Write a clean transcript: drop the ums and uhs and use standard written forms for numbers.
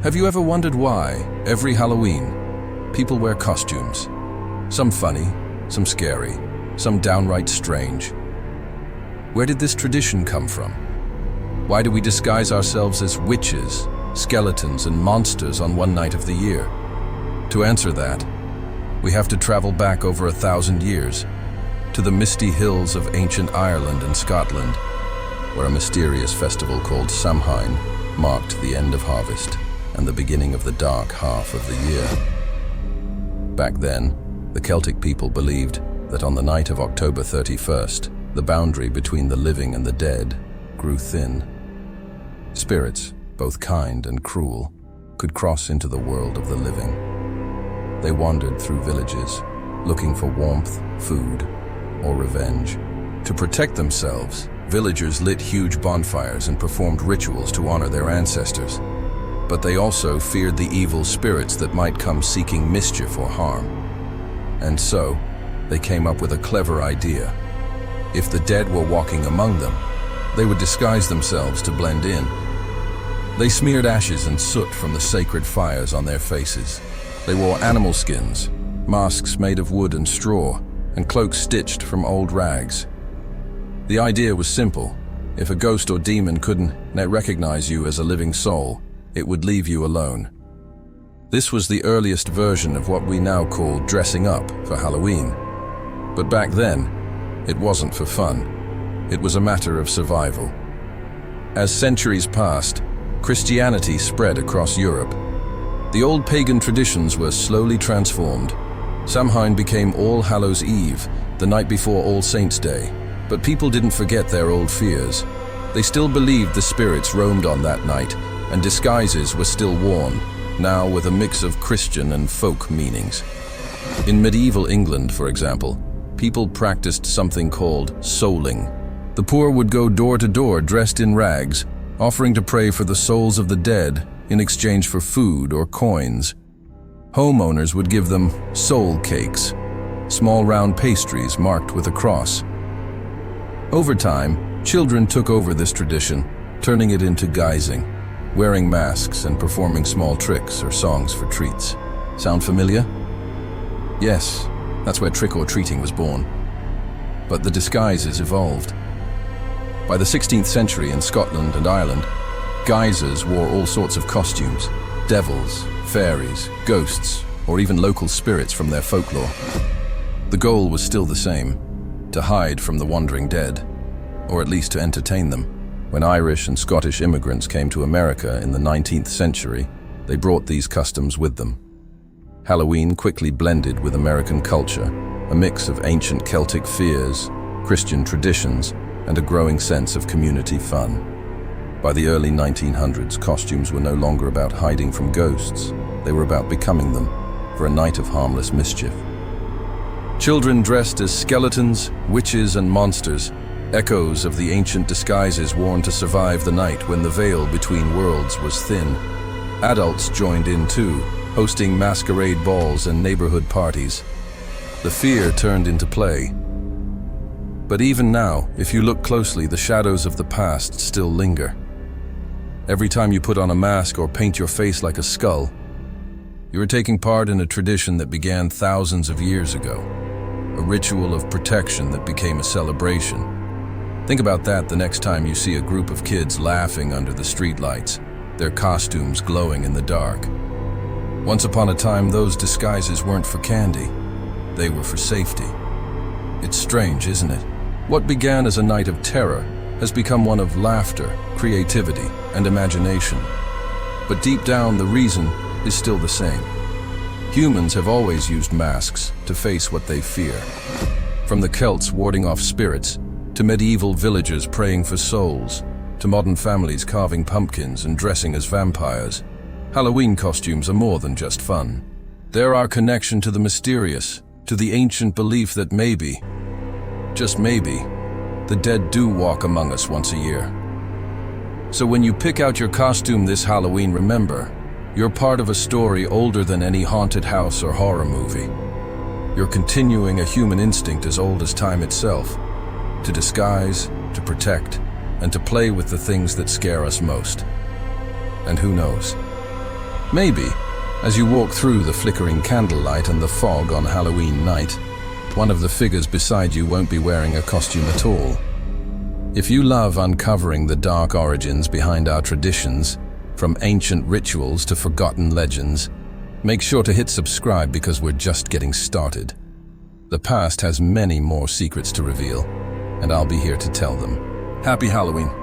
Have you ever wondered why, every Halloween, people wear costumes? Some funny, some scary, some downright strange. Where did this tradition come from? Why do we disguise ourselves as witches, skeletons, and monsters on one night of the year? To answer that, we have to travel back over 1,000 years, to the misty hills of ancient Ireland and Scotland, where a mysterious festival called Samhain marked the end of harvest and the beginning of the dark half of the year. Back then, the Celtic people believed that on the night of October 31st, the boundary between the living and the dead grew thin. Spirits, both kind and cruel, could cross into the world of the living. They wandered through villages, looking for warmth, food, or revenge. To protect themselves, villagers lit huge bonfires and performed rituals to honor their ancestors. But they also feared the evil spirits that might come seeking mischief or harm. And so, they came up with a clever idea. If the dead were walking among them, they would disguise themselves to blend in. They smeared ashes and soot from the sacred fires on their faces. They wore animal skins, masks made of wood and straw, and cloaks stitched from old rags. The idea was simple. If a ghost or demon couldn't recognize you as a living soul, it would leave you alone. This was the earliest version of what we now call dressing up for Halloween. But back then, it wasn't for fun. It was a matter of survival. As centuries passed, Christianity spread across Europe. The old pagan traditions were slowly transformed. Samhain became All Hallows' Eve, the night before All Saints' Day. But people didn't forget their old fears. They still believed the spirits roamed on that night, and disguises were still worn, now with a mix of Christian and folk meanings. In medieval England, for example, people practiced something called souling. The poor would go door to door dressed in rags, offering to pray for the souls of the dead in exchange for food or coins. Homeowners would give them soul cakes, small round pastries marked with a cross. Over time, children took over this tradition, turning it into guising, wearing masks and performing small tricks or songs for treats. Sound familiar? Yes, that's where trick-or-treating was born. But the disguises evolved. By the 16th century in Scotland and Ireland, guisers wore all sorts of costumes: devils, fairies, ghosts, or even local spirits from their folklore. The goal was still the same: to hide from the wandering dead, or at least to entertain them. When Irish and Scottish immigrants came to America in the 19th century, they brought these customs with them. Halloween quickly blended with American culture, a mix of ancient Celtic fears, Christian traditions, and a growing sense of community fun. By the early 1900s, costumes were no longer about hiding from ghosts. They were about becoming them for a night of harmless mischief. Children dressed as skeletons, witches, and monsters, echoes of the ancient disguises worn to survive the night when the veil between worlds was thin. Adults joined in too, hosting masquerade balls and neighborhood parties. The fear turned into play. But even now, if you look closely, the shadows of the past still linger. Every time you put on a mask or paint your face like a skull, you are taking part in a tradition that began thousands of years ago, a ritual of protection that became a celebration. Think about that the next time you see a group of kids laughing under the streetlights, their costumes glowing in the dark. Once upon a time, those disguises weren't for candy. They were for safety. It's strange, isn't it? What began as a night of terror has become one of laughter, creativity, and imagination. But deep down, the reason is still the same. Humans have always used masks to face what they fear. From the Celts warding off spirits, to medieval villagers praying for souls, to modern families carving pumpkins and dressing as vampires, Halloween costumes are more than just fun. They're our connection to the mysterious, to the ancient belief that maybe, just maybe, the dead do walk among us once a year. So when you pick out your costume this Halloween, remember, you're part of a story older than any haunted house or horror movie. You're continuing a human instinct as old as time itself, to disguise, to protect, and to play with the things that scare us most. And who knows, Maybe, as you walk through the flickering candlelight and the fog on Halloween night, one of the figures beside you won't be wearing a costume at all. If you love uncovering the dark origins behind our traditions, from ancient rituals to forgotten legends, make sure to hit subscribe because we're just getting started. The past has many more secrets to reveal, and I'll be here to tell them. Happy Halloween!